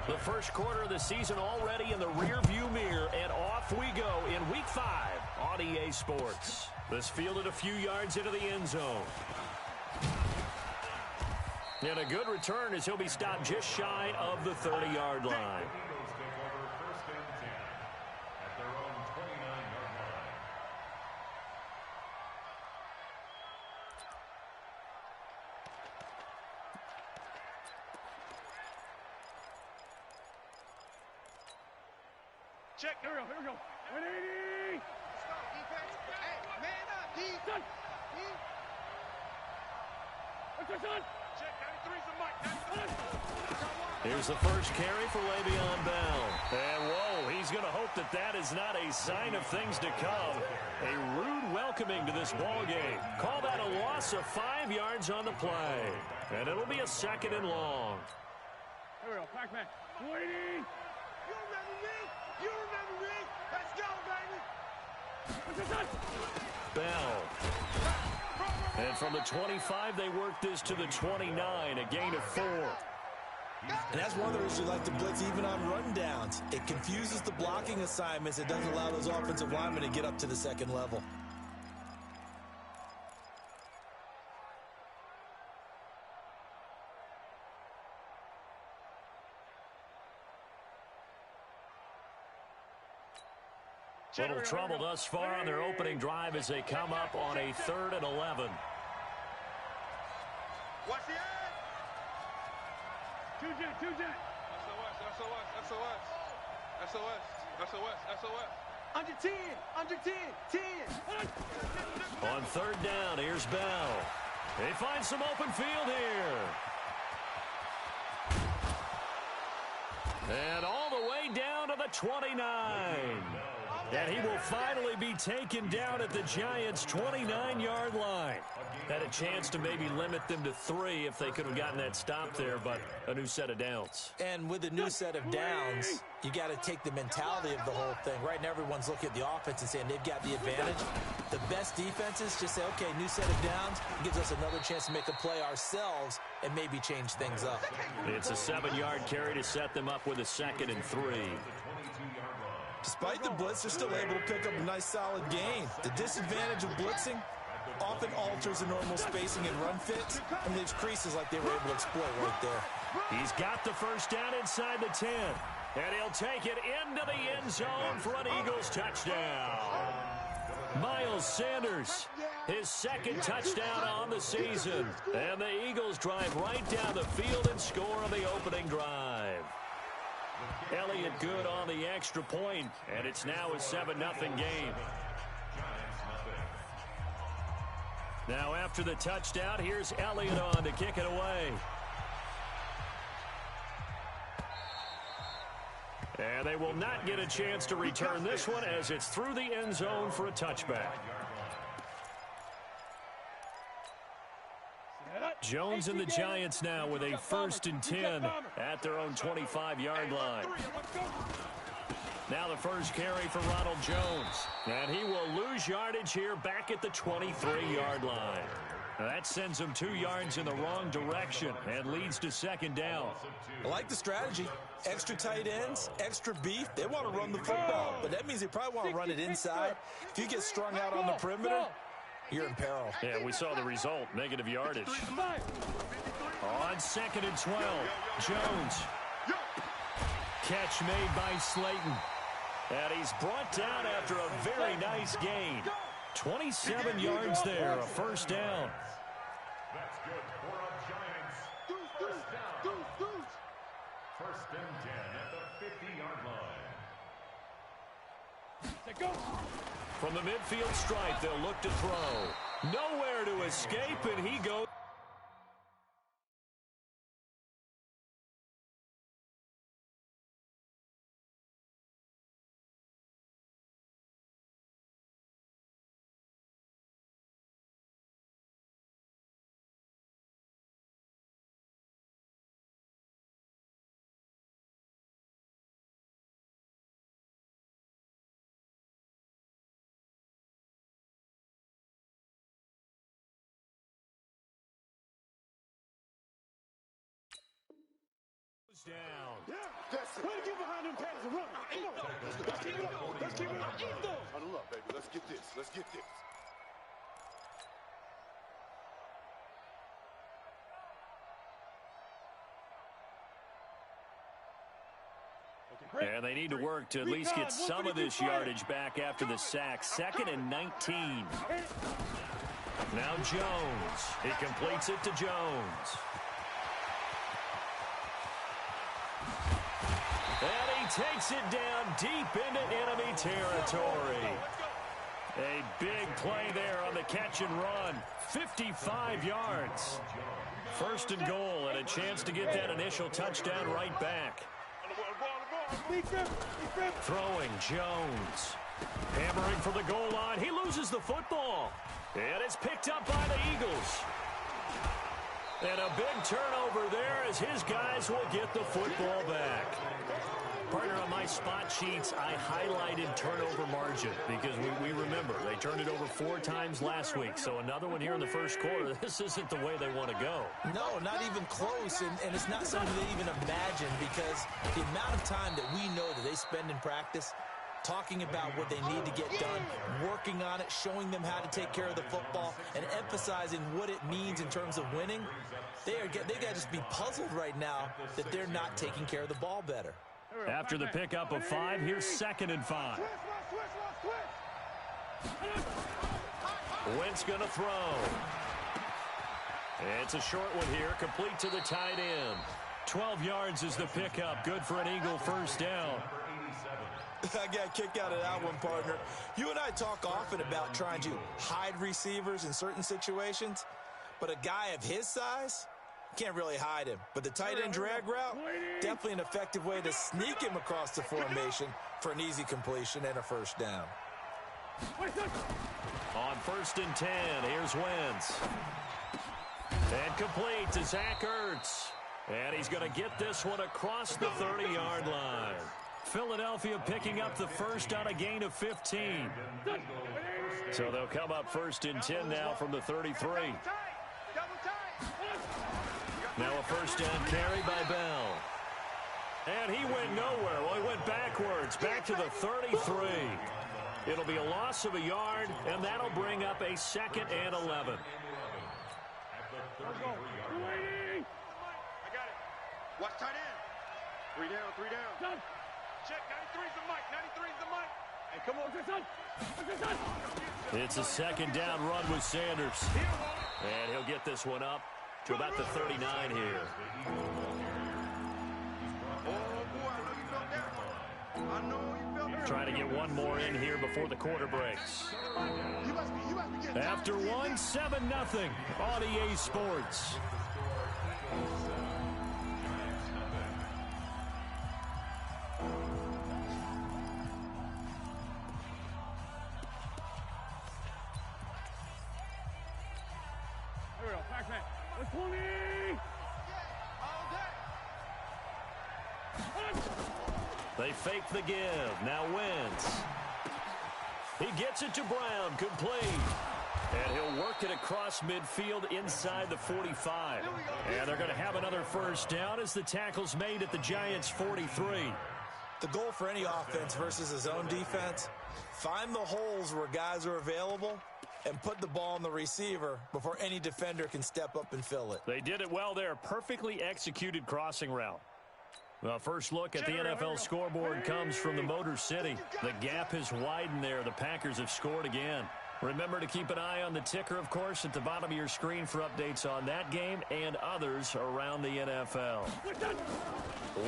The first quarter of the season already in the rearview mirror, and off we go in Week 5 on EA Sports. This fielded a few yards into the end zone. And a good return as he'll be stopped just shy of the 30-yard line. Check. Here we go. 180. Let's go, defense. Hey, man up, defense. Check, 93's the mic. Here's the first carry for Le'Veon Bell. And, whoa, he's going to hope that that is not a sign of things to come. A rude welcoming to this ball game. Call that a loss of 5 yards on the play. And it'll be a 2nd and long. Here we go, Pac-Man. 180. You remember me? You remember me? Let's go, baby. Bell. And from the 25, they work this to the 29, a gain of 4. And that's one of the reasons you like to blitz even on rundowns. It confuses the blocking assignments. It doesn't allow those offensive linemen to get up to the 2nd level. Little trouble thus far on their opening drive as they come up on a 3rd and 11. Watch the end. Two jet. SOS. Under 10. 10. On 3rd down, here's Bell. They find some open field here. And all the way down to the 29. And he will finally be taken down at the Giants' 29-yard line. Had a chance to maybe limit them to 3 if they could have gotten that stop there, but a new set of downs. And with a new set of downs, you got to take the mentality of the whole thing. Right now, everyone's looking at the offense and saying they've got the advantage. The best defenses just say, okay, new set of downs gives us another chance to make a play ourselves and maybe change things up. It's a 7-yard carry to set them up with a 2nd and 3. Despite the blitz, they're still able to pick up a nice, solid gain. The disadvantage of blitzing often alters the normal spacing and run fits and leaves creases like they were able to exploit right there. He's got the first down inside the 10. And he'll take it into the end zone for an Eagles touchdown. Miles Sanders, his 2nd touchdown on the season. And the Eagles drive right down the field and score on the opening drive. Elliott good on the extra point, and it's now a 7-0 game. Now after the touchdown, here's Elliott on to kick it away. And they will not get a chance to return this one as it's through the end zone for a touchback. Jones and the Giants now with a 1st and 10 at their own 25-yard line. Now the first carry for Ronald Jones. And he will lose yardage here back at the 23-yard line. Now that sends him 2 yards in the wrong direction and leads to 2nd down. I like the strategy. Extra tight ends, extra beef. They want to run the football, but that means they probably want to run it inside. If you get strung out on the perimeter, you're in peril. Yeah, we saw the result, negative yardage. On 2nd and 12, Jones. Catch made by Slayton. And he's brought down after a very nice gain. 27 yards there, a 1st down. That's good for our Giants. First down. First and 10 at the 50-yard line. From the midfield stripe, they'll look to throw. Nowhere to escape, and he goes. Down. Way to get behind them pads and run. Come on. Let's keep it up. Let's keep it up. Eat those. Huddle up, baby. Let's get this. Let's get this. And they need to work to at least get some of this yardage back after the sack. 2nd and 19. Now Jones. He completes it to Jones. And he takes it down deep into enemy territory. A big play there on the catch and run. 55 yards. 1st and goal, and a chance to get that initial touchdown right back. Throwing Jones. Hammering for the goal line. He loses the football. And it's picked up by the Eagles. And a big turnover there as his guys will get the football back. Partner, on my spot sheets, I highlighted turnover margin because we remember they turned it over 4 times last week. So another one here in the first quarter. This isn't the way they want to go. No, not even close, and it's not something they even imagine because the amount of time that we know that they spend in practice talking about what they need to get done, working on it, showing them how to take care of the football, and emphasizing what it means in terms of winning, they got to just be puzzled right now that they're not taking care of the ball better. After the pickup of 5, here's 2nd and 5. Wentz going to throw. It's a short one here, complete to the tight end. 12 yards is the pickup, good for an Eagle first down. I got a kick out of that one, partner. You and I talk often about trying to hide receivers in certain situations, but a guy of his size, can't really hide him. But the tight end drag route, definitely an effective way to sneak him across the formation for an easy completion and a first down. On 1st and 10, here's Wentz. And complete to Zach Ertz. And he's going to get this one across the 30-yard line. Philadelphia picking up the first on a gain of 15. So they'll come up 1st and 10 now from the 33. Now a first down carry by Bell. And he went nowhere. Well, he went backwards, back to the 33. It'll be a loss of a yard, and that'll bring up a 2nd and 11. I got it. Watch tight end. 3 down. Check, 93's the mic. 93's the mic. Hey, come on, son. It's a 2nd down run with Sanders. And he'll get this one up to about the 39 here. Oh, boy, I know you felt that one. I know you felt that. Trying to get one more in here before the quarter breaks. You must be getting After one, 7-0 on EA Sports. They fake the give. Now Wentz. He gets it to Brown. Complete. And he'll work it across midfield inside the 45. And they're going to have another first down as the tackle's made at the Giants' 43. The goal for any offense versus a zone defense, find the holes where guys are available and put the ball on the receiver before any defender can step up and fill it. They did it well there. Perfectly executed crossing route. Well, first look at the NFL scoreboard comes from the Motor City. The gap has widened there. The Packers have scored again. Remember to keep an eye on the ticker, of course, at the bottom of your screen for updates on that game and others around the NFL.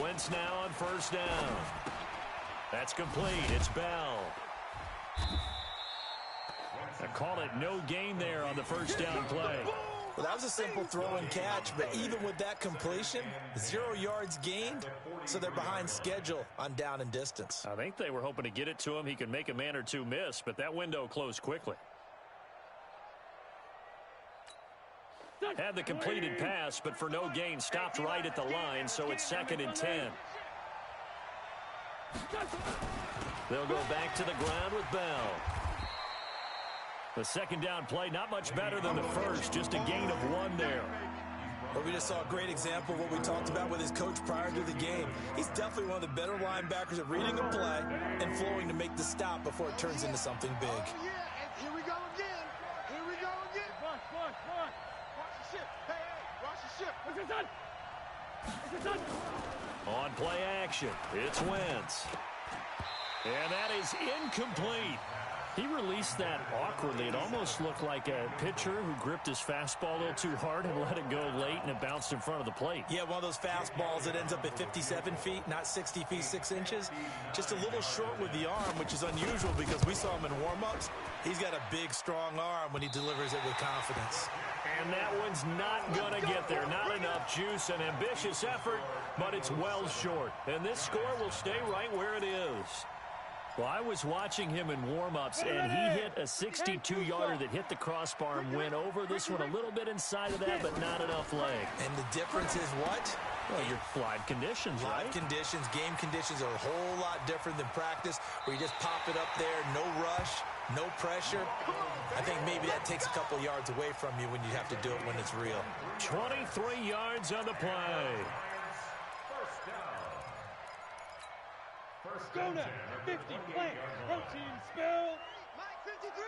Wentz now on first down. That's complete. It's Bell. I call it no gain there on the first down play. Well, that was a simple throw and catch, but even with that completion, 0 yards gained, so they're behind schedule on down and distance. I think they were hoping to get it to him. He could make a man or two miss, but that window closed quickly. Had the completed pass, but for no gain, stopped right at the line, so it's 2nd and 10. They'll go back to the ground with Bell. The second down play, not much better than the first, just a gain of 1 there. Well, we just saw a great example of what we talked about with his coach prior to the game. He's definitely one of the better linebackers at reading a play and flowing to make the stop before it turns into something big. Oh, yeah, and here we go again. Here we go again. Watch the ship. Hey, watch the ship. What's it done? On play action, it's Wentz. And that is incomplete. He released that awkwardly. It almost looked like a pitcher who gripped his fastball a little too hard and let it go late, and it bounced in front of the plate. Yeah, one of those fastballs that ends up at 57 feet, not 60 feet, 6 inches. Just a little short with the arm, which is unusual because we saw him in warm-ups. He's got a big, strong arm when he delivers it with confidence. And that one's not going to get there. Not enough juice, an ambitious effort, but it's well short. And this score will stay right where it is. Well, I was watching him in warm-ups, and he hit a 62-yarder that hit the crossbar and went over. This one a little bit inside of that, but not enough leg. And the difference is what? Well, your live conditions, right? Live conditions, game conditions are a whole lot different than practice, where you just pop it up there, no rush, no pressure. I think maybe that takes a couple yards away from you when you have to do it when it's real. 23 yards on the play. Go now. 50, plant, protein, spell. Mike 53.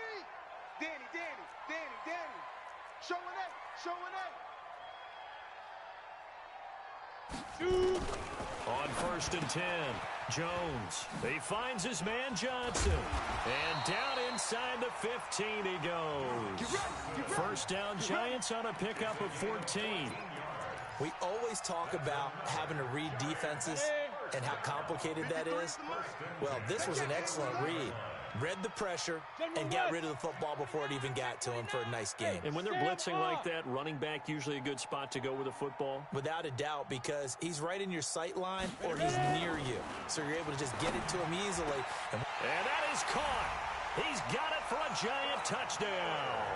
Danny. Showing it. Shoot. On 1st and 10, Jones. He finds his man Johnson. And down inside the 15 he goes. First down, Giants on a pickup of 14. We always talk about having to read defenses and how complicated that is. Well, this was an excellent read. Read the pressure and got rid of the football before it even got to him for a nice game. And when they're blitzing like that, running back usually a good spot to go with the football? Without a doubt, because he's right in your sight line or he's near you. So you're able to just get it to him easily. And that is caught. He's got it for a Giant touchdown.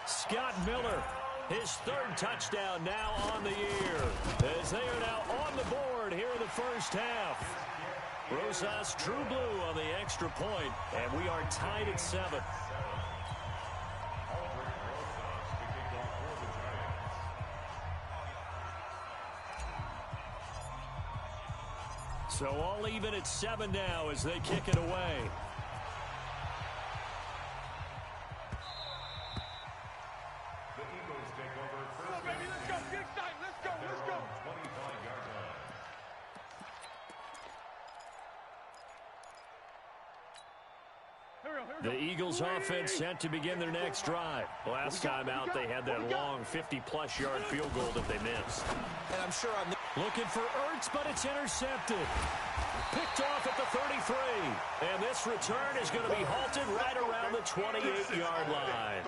Scott Miller, his 3rd touchdown now on the year, as they are now on the board here in the first half. Rosas True Blue on the extra point, and we are tied at 7. So all even at 7 now as they kick it away. The Eagles offense set to begin their next drive. Last time out, they had that long 50-plus yard field goal that they missed. And I'm sure I'm looking for Ertz, but it's intercepted. Picked off at the 33. And this return is going to be halted right around the 28-yard line.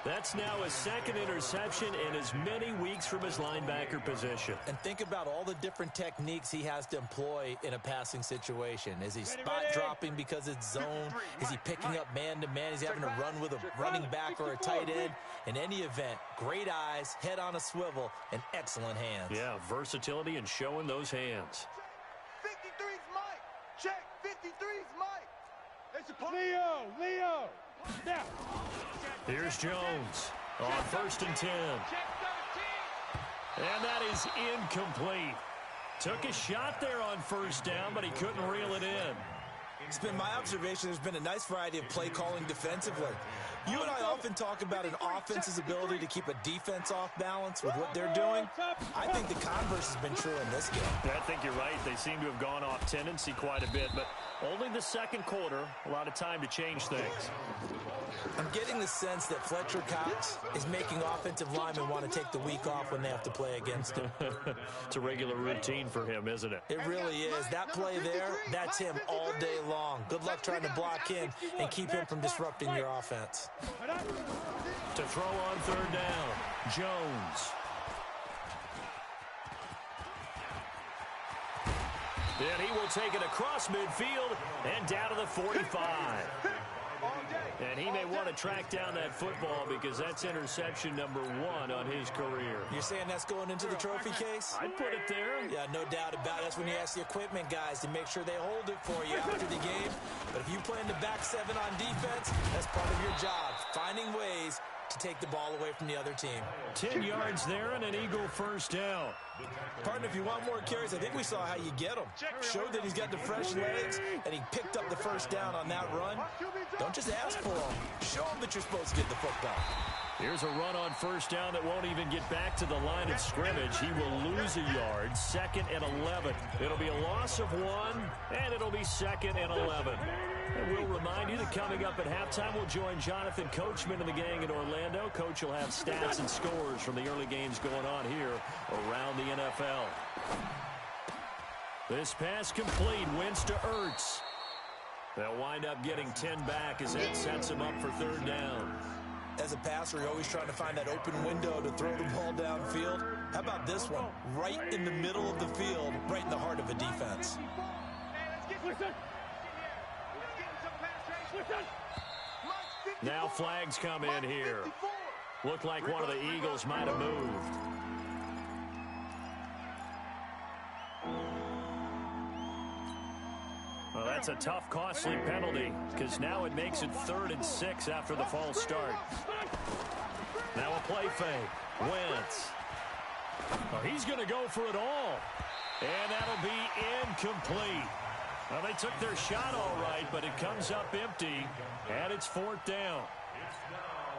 That's now his 2nd interception in as many weeks from his linebacker position. And think about all the different techniques he has to employ in a passing situation. Is he spot dropping because it's zone? Is he picking up man-to-man? Is he having to run with a running back or a tight end? In any event, great eyes, head on a swivel, and excellent hands. Yeah, versatility and showing those hands. 53's Mike. Check. 53's Mike. Leo. Now. Here's Jones on 1st and 10. And that is incomplete. Took a shot there on 1st down, but he couldn't reel it in. It's been my observation there's been a nice variety of play calling defensively. You and I often talk about an offense's ability to keep a defense off balance with what they're doing. I think the converse has been true in this game. I think you're right. They seem to have gone off tendency quite a bit, but only the 2nd quarter, a lot of time to change things. I'm getting the sense that Fletcher Cox is making offensive linemen want to take the week off when they have to play against him. It's a regular routine for him, isn't it? It really is. That play there, that's him all day long. Good luck trying to block him and keep him from disrupting your offense. To throw on 3rd down, Jones. And he will take it across midfield and down to the 45. And he may want to track down that football because that's interception number 1 on his career. You're saying that's going into the trophy case? I'd put it there. Yeah, no doubt about it. That's when you ask the equipment guys to make sure they hold it for you after the game. But if you play in the back 7 on defense, that's part of your job, finding ways to take the ball away from the other team. 10 yards there and an Eagle first down. Partner, if you want more carries, I think we saw how you get them. Showed that he's got the fresh legs, and he picked up the first down on that run. Don't just ask for them. Show them that you're supposed to get the football. Here's a run on first down that won't even get back to the line of scrimmage. He will lose a yard. 2nd and 11. It'll be a loss of 1, and it'll be 2nd and 11. And we'll remind you that coming up at halftime, we'll join Jonathan Coachman and the gang in Orlando. Coach will have stats and scores from the early games going on here around the NFL. This pass complete. Wins to Ertz. They'll wind up getting 10 back as that sets him up for 3rd down. As a passer, you're always trying to find that open window to throw the ball downfield. How about this one? Right in the middle of the field, right in the heart of a defense. Now flags come in here. Looked like one of the Eagles might have moved. Well, that's a tough, costly penalty because now it makes it 3rd and 6 after the false start. Now a play fake. Wentz. Well, he's going to go for it all. And that'll be incomplete. Well, they took their shot all right, but it comes up empty, and it's 4th down.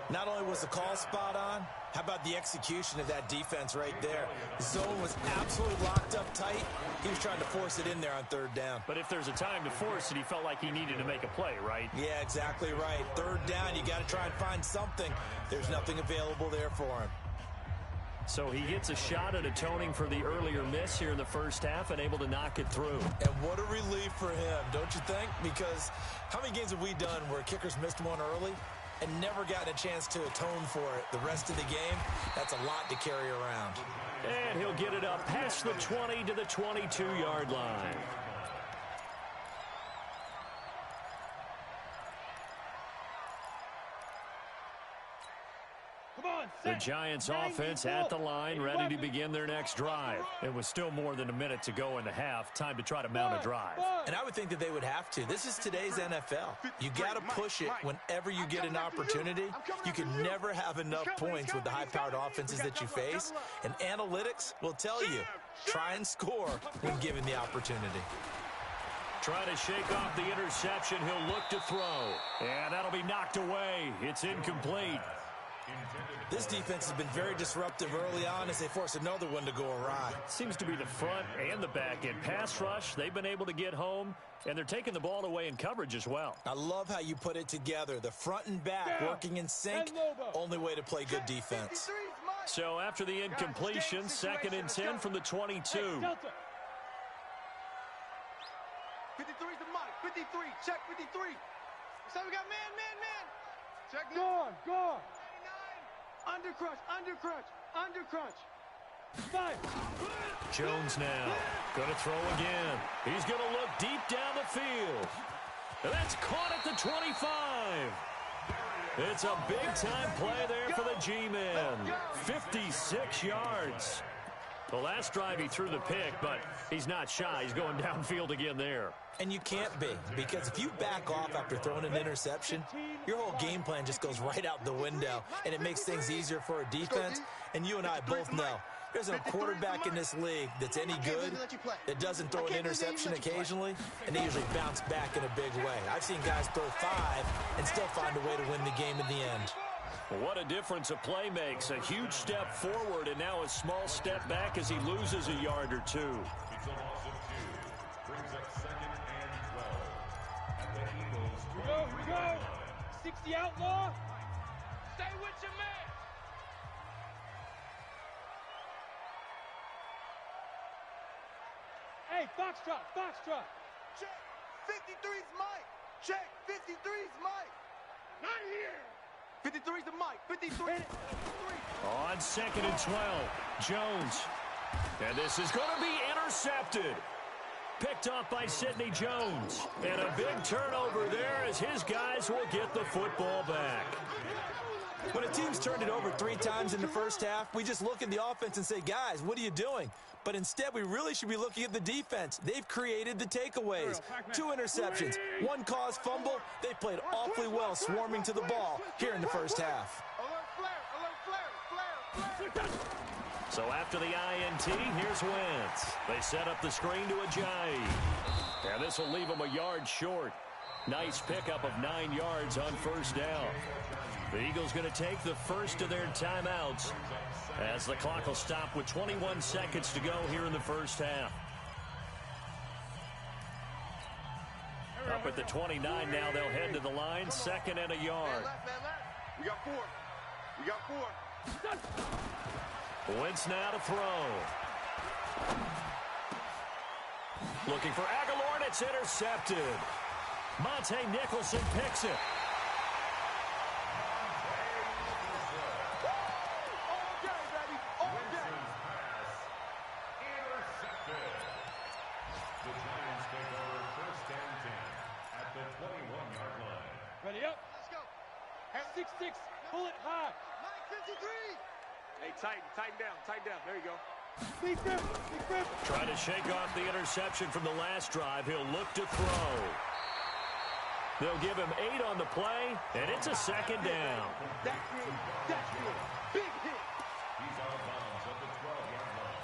Not only was the call spot on, how about the execution of that defense right there? The zone was absolutely locked up tight. He was trying to force it in there on 3rd down. But if there's a time to force it, he felt like he needed to make a play, right? Yeah, exactly right. 3rd down, you got to try and find something. There's nothing available there for him. So he gets a shot at atoning for the earlier miss here in the first half and able to knock it through. And what a relief for him, don't you think? Because how many games have we done where kickers missed one early and never gotten a chance to atone for it the rest of the game? That's a lot to carry around. And he'll get it up past the 20 to the 22-yard line. The Giants offense at the line, ready to begin their next drive. It was still more than a minute to go in the half. Time to try to mount a drive. And I would think that they would have to. This is today's NFL. You got to push it whenever you get an opportunity. You can never have enough points with the high-powered offenses that you face. And analytics will tell you, try and score when given the opportunity. Trying to shake off the interception. He'll look to throw. And that'll be knocked away. It's incomplete. This defense has been very disruptive early on as they force another one to go awry. Seems to be the front and the back end. Pass rush, they've been able to get home, and they're taking the ball away in coverage as well. I love how you put it together. The front and back working in sync, only way to play good defense. So after the incompletion, 2nd and 10 from the 22. 53's the mic. 53. Check 53. So we got man. Check. Go. Under crunch. 5. Jones now. Going to throw again. He's going to look deep down the field. And that's caught at the 25. It's a big-time play there for the G-Men. 56 yards. The last drive he threw the pick, but he's not shy. He's going downfield again there. And you can't be, because if you back off after throwing an interception, your whole game plan just goes right out the window, and it makes things easier for a defense. And you and I both know there's a quarterback in this league that's any good that doesn't throw an interception occasionally, and they usually bounce back in a big way. I've seen guys throw 5 and still find a way to win the game in the end. What a difference a play makes. A huge step forward and now a small step back as he loses a yard or two. Here we go. 60 outlaw. Stay with your man. Hey, Foxtrot. Check. 53's Mike. Check. 53's Mike. Not here. 53's the Mike. 53. On 2nd and 12, Jones. And this is going to be intercepted. Picked off by Sidney Jones. And a big turnover there as his guys will get the football back. When a team's turned it over 3 times in the first half, we just look at the offense and say, guys, what are you doing? But instead, we really should be looking at the defense. They've created the takeaways. 2 interceptions, 1 caused fumble. They played awfully well swarming to the ball here in the first half. Alert flag. So after the INT, here's Wentz. They set up the screen to Ajayi. And this will leave them a yard short. Nice pickup of 9 yards on first down. The Eagles going to take the first of their timeouts as the clock will stop with 21 seconds to go here in the first half. Up at the 29 now, they'll head to the line, second and a yard. We got 4. We got 4. Wentz now to throw. Looking for Aguilar, and it's intercepted. Monte Nicholson picks it. Ready up. Let's go. At 6'6", pull it high. 953. Hey, tighten down. There you go. Big grip. Trying to shake off the interception from the last drive. He'll look to throw. They'll give him 8 on the play, and it's a second down. That's it. Big hit. He's out of bounds at the 12-yard line.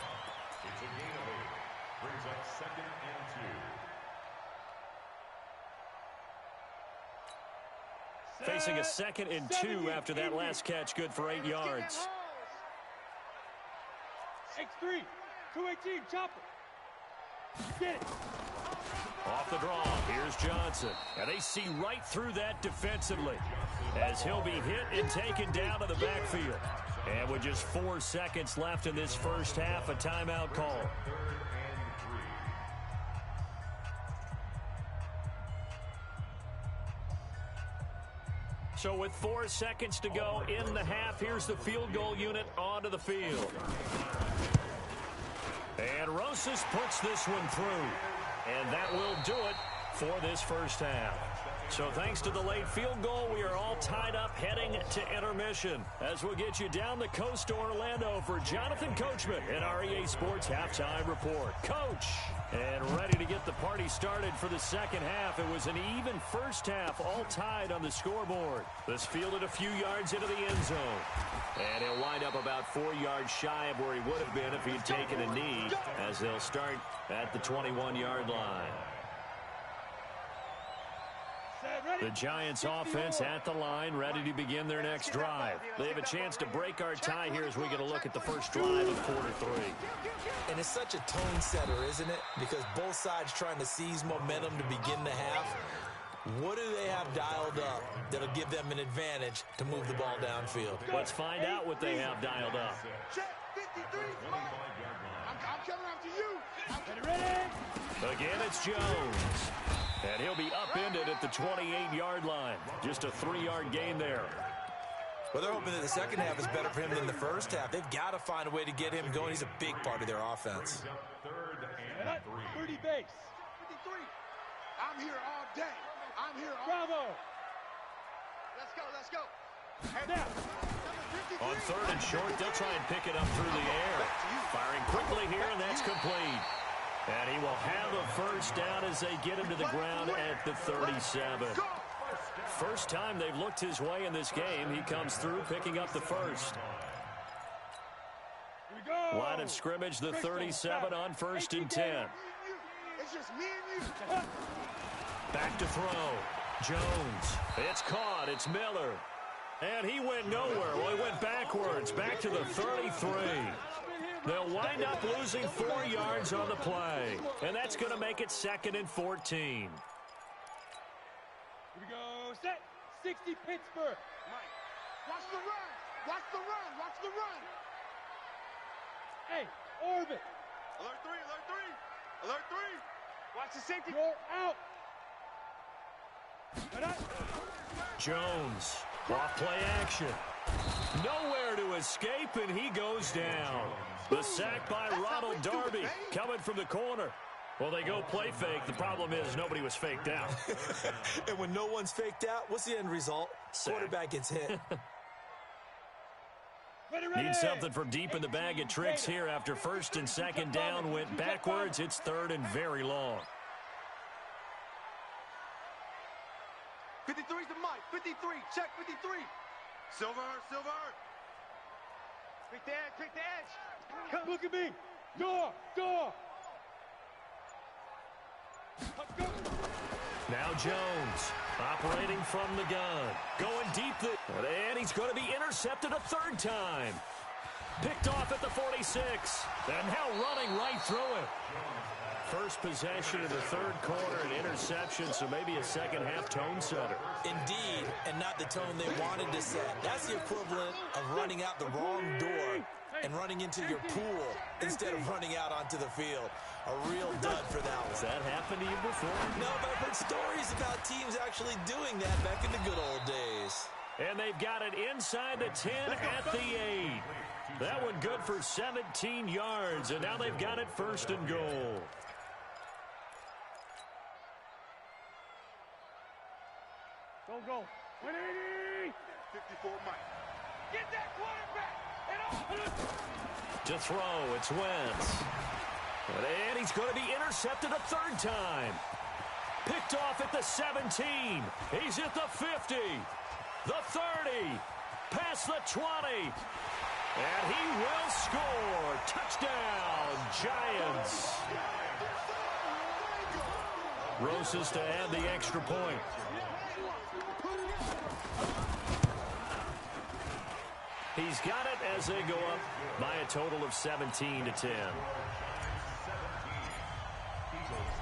It's a gain of 8. Brings up second and 2. Facing a second and 2 after that last catch, good for 8 yards. X3, 218, chopper. Get it. Off the draw, here's Johnson. And they see right through that defensively as he'll be hit and taken down to the backfield. And with just 4 seconds left in this first half, a timeout call. So with 4 seconds to go in the half, here's the field goal unit onto the field. And Rosas puts this one through. And that will do it for this first half. So thanks to the late field goal, we are all tied up heading to intermission. As we'll get you down the coast to Orlando for Jonathan Coachman in our EA Sports Halftime Report. Coach, and ready to get the party started for the second half. It was an even first half, all tied on the scoreboard. This fielded a few yards into the end zone. And he'll wind up about 4 yards shy of where he would have been if he'd taken a knee, as they'll start at the 21-yard line. The Giants offense at the line, ready to begin their next drive. They have a chance to break our tie here as we get a look at the first drive of quarter 3. And it's such a tone setter, isn't it? Because both sides trying to seize momentum to begin the half. What do they have dialed up that'll give them an advantage to move the ball downfield? Let's find out what they have dialed up. Check 53, I'm coming after you. Ready? Again, it's Jones. And he'll be upended at the 28-yard line. Just a 3-yard gain there. Well, they're hoping that the second half is better for him than the first half. They've got to find a way to get him going. He's a big part of their offense. 30 base. 53. I'm here all day. I'm here all day. Bravo. Let's go. Head down. On 3rd and short, they'll try and pick it up through the air. Firing quickly here, and that's complete. And he will have a first down as they get him to the ground at the 37. First time they've looked his way in this game. He comes through picking up the first. Line of scrimmage, the 37 on 1st and 10. It's just me and you. Back to throw. Jones. It's caught. It's Miller. And he went nowhere. Well, he went backwards. Back to the 33. They'll wind up losing 4 yards on the play. And that's going to make it 2nd and 14. Here we go. Set. 60 Pittsburgh. Mike, watch the run. Watch the run. Hey, orbit. Alert 3. Watch the safety. You're out. Jones. Off play action. Nowhere to escape, and he goes down. The sack by Ronald Darby coming from the corner. Well, they go play fake. The problem is nobody was faked out. And when no one's faked out, what's the end result? Quarterback gets hit. Need something from deep in the bag of tricks here after 1st and 2nd down. Went backwards. It's 3rd and very long. 53's the mic. 53. Check 53. Silver. Pick the edge, pick the edge. Come. Look at me. Door. Let's go. Now Jones operating from the gun. Going deep. And he's going to be intercepted a third time. Picked off at the 46. And now running right through it. First possession of the third quarter, an interception, so maybe a second-half tone setter. Indeed, and not the tone they wanted to set. That's the equivalent of running out the wrong door and running into your pool instead of running out onto the field. A real dud for that one. Has that happened to you before? No, but I've heard stories about teams actually doing that back in the good old days. And they've got it inside the 10 at the 8. That one good for 17 yards, and now they've got it first and goal. Go. 180. 54 Mike. Get that quarterback. To throw, it's Wentz. And he's going to be intercepted a third time. Picked off at the 17. He's at the 50. The 30. Past the 20. And he will score. Touchdown, Giants. Roses to add the extra point. He's got it as they go up by a total of 17-10.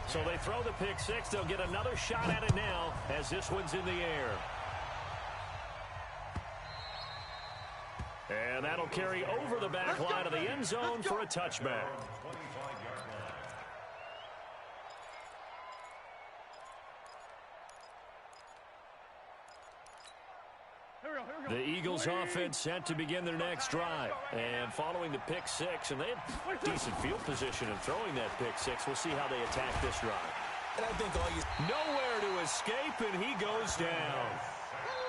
So they throw the pick six. They'll get another shot at it now as this one's in the air. And that'll carry over the back line of the end zone for a touchback. The Eagles offense set to begin their next drive. And following the pick six, and they had decent field position in throwing that pick six. We'll see how they attack this drive. And I think nowhere to escape, and he goes down.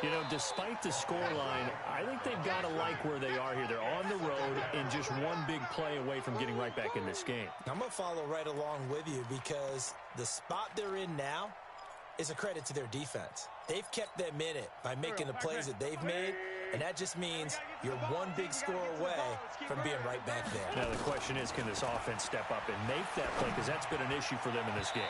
You know, despite the scoreline, I think they've got to like where they are here. They're on the road and just one big play away from getting right back in this game. I'm going to follow right along with you because the spot they're in now is a credit to their defense. They've kept them in it by making the plays that they've made, and that just means you're one big score away from being right back there. Now the question is, can this offense step up and make that play? Because that's been an issue for them in this game.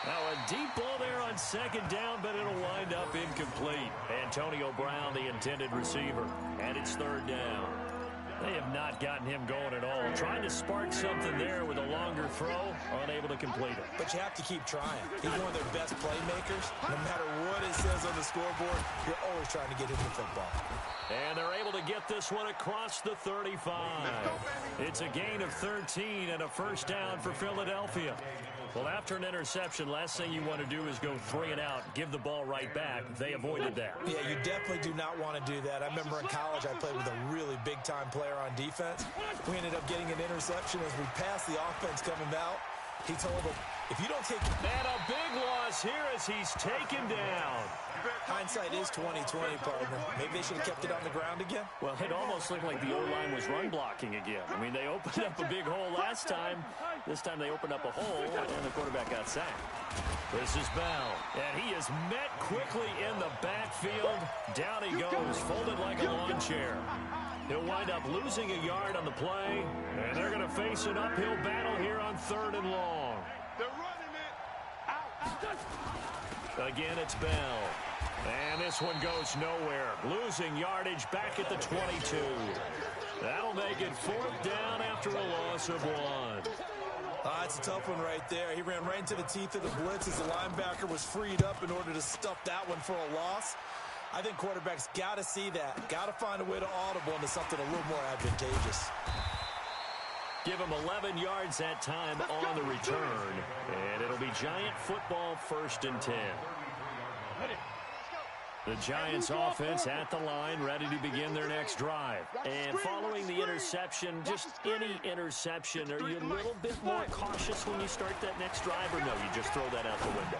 Now a deep ball there on second down, but it'll wind up incomplete. Antonio Brown, the intended receiver, and it's third down. They have not gotten him going at all. Trying to spark something there with a longer throw, unable to complete it. But you have to keep trying. He's one of their best playmakers. No matter what it says on the scoreboard, you're always trying to get him the football. And they're able to get this one across the 35. It's a gain of 13 and a first down for Philadelphia. Well, after an interception, last thing you want to do is go 3 and out, give the ball right back. They avoided that. Yeah, you definitely do not want to do that. I remember in college I played with a really big-time player on defense. We ended up getting an interception as we passed the offense coming out. He told him, if you don't take... And a big loss here as he's taken down. Hindsight is 20/20, partner. Maybe they should have kept it on the ground again. Well, it almost looked like the O-line was run blocking again. I mean, they opened up a big hole last time. This time they opened up a hole, and the quarterback got sacked. This is Bell, and he is met quickly in the backfield. Down he goes, folded like a lawn chair. He'll wind up losing a yard on the play, and they're going to face an uphill battle here on 3rd and long. They're running it. Out. Again, it's Bell. And this one goes nowhere. Losing yardage back at the 22. That'll make it 4th down after a loss of 1. It's a tough one right there. He ran right into the teeth of the blitz as the linebacker was freed up in order to stuff that one for a loss. I think quarterbacks got to see that. Got to find a way to audible into something a little more advantageous. Give him 11 yards that time on the return. And it'll be Giant football 1st and 10. The Giants offense at the line, ready to begin their next drive. And following the interception, just any interception, are you a little bit more cautious when you start that next drive, or no, you just throw that out the window?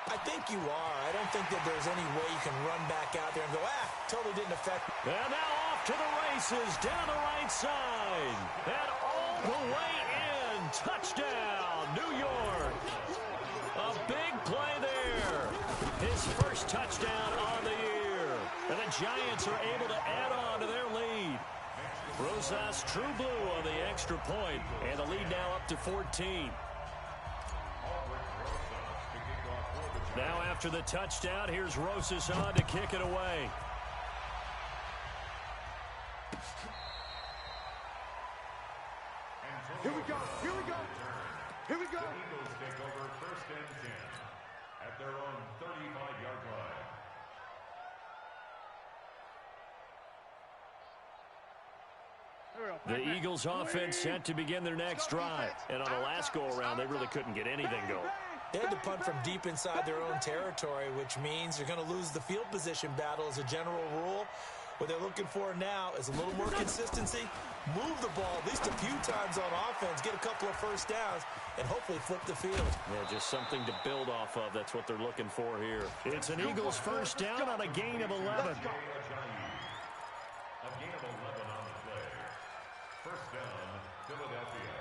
I think you are. I don't think that there's any way you can run back out there and go, totally didn't affect me. And now off to the races, down the right side. And all the way in. Touchdown, New York. A big play there. His first touchdown on the year. And the Giants are able to add on to their lead. Rosas True Blue on the extra point, and the lead now up to 14. Now after the touchdown, here's Rosas on to kick it away. Here we go, here we go, here we go. The Eagles take over first and 10 at their own 35-yard line. The Eagles offense set to begin their next drive. And on the last go-around, they really couldn't get anything going. They had to punt from deep inside their own territory, which means you're going to lose the field position battle as a general rule. What they're looking for now is a little more consistency, move the ball at least a few times on offense, get a couple of first downs, and hopefully flip the field. Yeah, just something to build off of. That's what they're looking for here. It's an Eagles first down on a gain of 11. A gain of 11 on the play. First down, Philadelphia.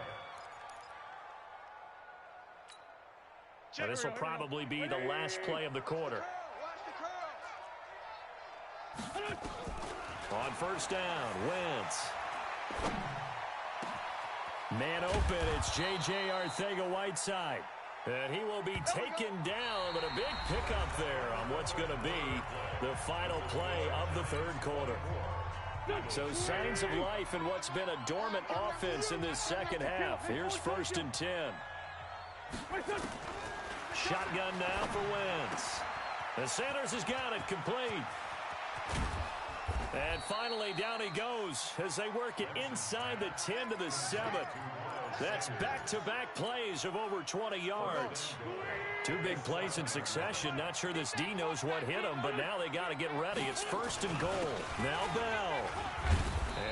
Now, this will probably be the last play of the quarter. On first down, Wentz. Man open, it's J.J. Arcega-Whiteside. And he will be taken down, but a big pickup there on what's going to be the final play of the third quarter. So signs of life in what's been a dormant offense in this second half. Here's first and 10. Shotgun now for Wentz. And Sanders has got it complete. And finally, down he goes as they work it inside the 10 to the 7. That's back-to-back plays of over 20 yards. Two big plays in succession. Not sure this D knows what hit him, but now they got to get ready. It's first and goal. Now Bell.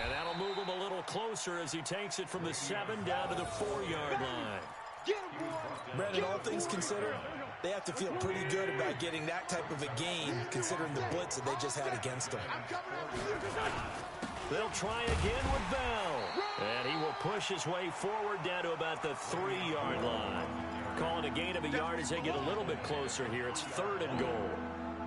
And that'll move him a little closer as he takes it from the 7 down to the 4-yard line. Brandon, all things considered, they have to feel pretty good about getting that type of a gain, considering the blitz that they just had against them. They'll try again with Bell. And he will push his way forward down to about the 3-yard line. Calling a gain of a yard as they get a little bit closer here. It's third and goal.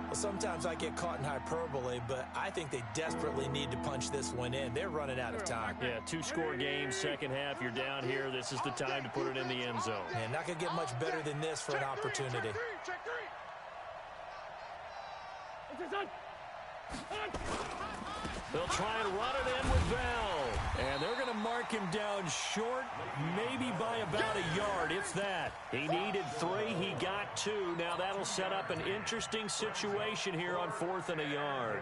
Well, sometimes I get caught in hyperbole, but I think they desperately need to punch this one in. They're running out of time. Yeah, 2-score game, second half. You're down here. This is the time to put it in the end zone. Man, not going to get much better than this for an opportunity. They'll try and run it in with Bell. And they're going to mark him down short, maybe by about a yard, if that. He needed 3. He got 2. Now that'll set up an interesting situation here on 4th and a yard.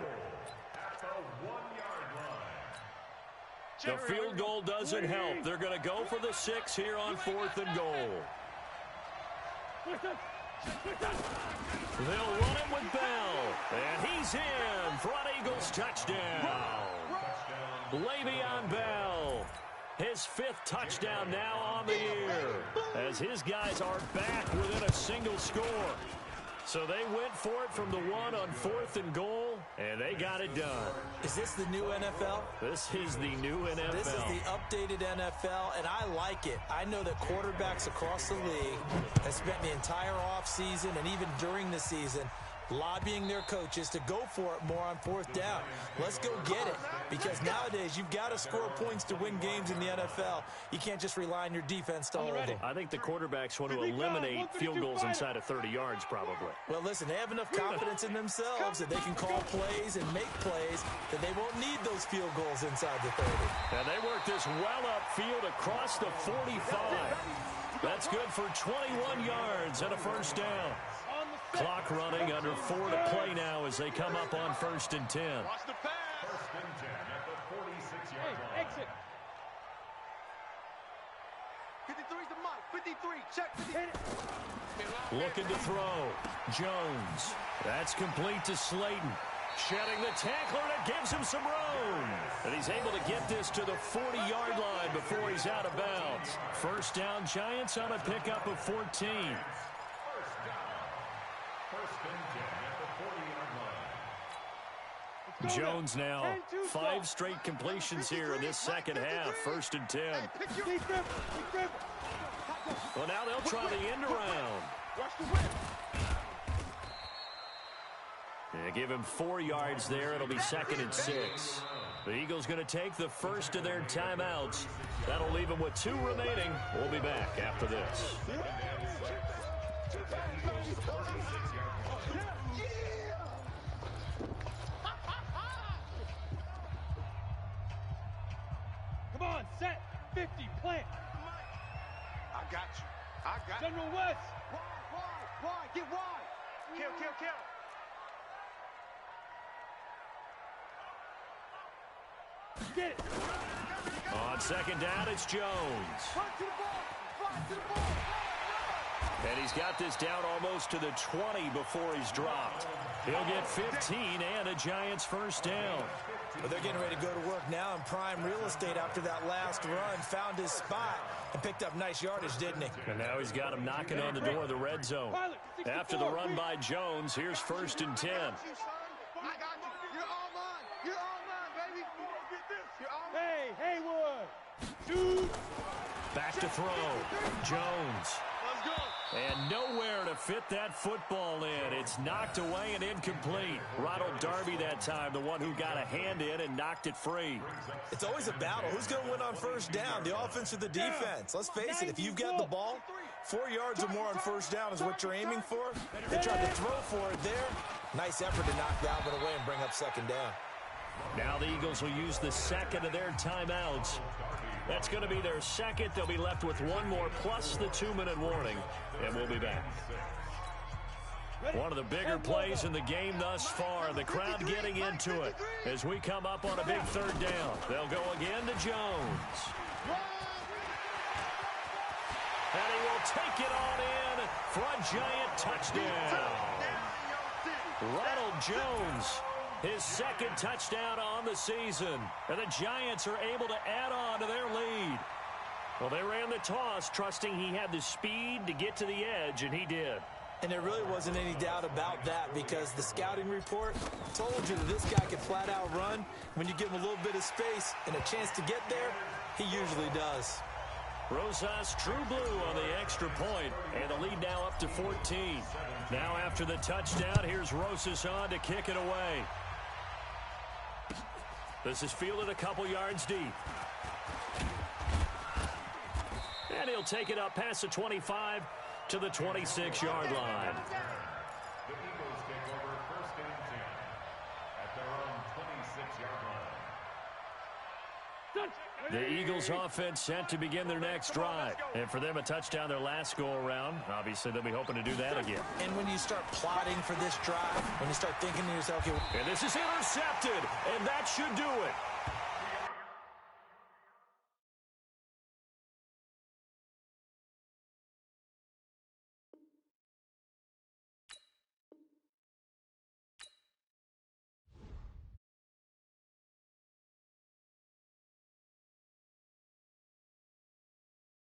The field goal doesn't help. They're going to go for the 6 here on 4th and goal. They'll run it with Bell. And he's in. Front Eagles touchdown. Le'Veon Bell. His 5th touchdown now on the year. As his guys are back within a single score. So they went for it from the 1 on 4th and goal, and they got it done. Is this the new NFL? This is the new NFL. This is the updated NFL, and I like it. I know that quarterbacks across the league have spent the entire offseason and even during the season lobbying their coaches to go for it more on 4th down. Let's go get it, because nowadays you've got to score points to win games in the NFL. You can't just rely on your defense to hold them. I think the quarterbacks want to eliminate field goals inside of 30 yards probably. Well, listen, they have enough confidence in themselves that they can call plays and make plays that they won't need those field goals inside the 30. And they work this well upfield across the 45. That's good for 21 yards and a first down. Clock running, under 4 to play now as they come up on 1st and 10. Watch the pass. First and 10 at the 46-yard line. Exit. 53's the mark. 53. Check. 50. Looking to throw. Jones. That's complete to Slayton. Shedding the tackler, and it gives him some room. And he's able to get this to the 40-yard line before he's out of bounds. First down, Giants on a pickup of 14. Jones now 5 straight completions here in this second half. 1st and 10. Well, now they'll try the end around. Yeah, give him 4 yards there. It'll be 2nd and 6. The Eagles going to take the first of their timeouts. That'll leave them with 2 remaining. We'll be back after this. Come on, set. 50, plant. I got you. I got you. General West. Wide. Get wide. Kill. Get it. On second down, it's Jones. Run to the ball. And he's got this down almost to the 20 before he's dropped. He'll get 15 and a Giants first down. But they're getting ready to go to work now in prime real estate after that last run. Found his spot and picked up nice yardage, didn't he? And now he's got him knocking on the door of the red zone. After the run by Jones, here's 1st and 10. I got you. You're all mine, baby. You're all mine. Hey, Haywood. Back to throw. Jones. Let's go. And nowhere to fit that football in. It's knocked away and incomplete. Ronald Darby that time, the one who got a hand in and knocked it free. It's always a battle. Who's going to win on first down, the offense or the defense? Let's face it, if you've got the ball, 4 yards or more on first down is what you're aiming for. They tried to throw for it there. Nice effort to knock that one away and bring up second down. Now the Eagles will use the second of their timeouts. That's going to be their second. They'll be left with 1 more plus the 2-minute warning, and we'll be back. One of the bigger plays in the game thus far. The crowd getting into it as we come up on a big 3rd down. They'll go again to Jones. And he will take it on in for a Giant touchdown. Ronald Jones, his 2nd touchdown on the season. And the Giants are able to add on to their lead. Well, they ran the toss, trusting he had the speed to get to the edge, and he did. And there really wasn't any doubt about that because the scouting report told you that this guy could flat out run. When you give him a little bit of space and a chance to get there, he usually does. Rosas True Blue on the extra point, and the lead now up to 14. Now after the touchdown, here's Rosas on to kick it away. This is fielded a couple yards deep. And he'll take it up past the 25 to the 26-yard line. The Eagles take over 1st and 10 at their own 26-yard line. The Eagles offense set to begin their next drive. And for them, a touchdown their last go-around. Obviously, they'll be hoping to do that again. And when you start plotting for this drive, when you start thinking to yourself, okay, and this is intercepted, and that should do it.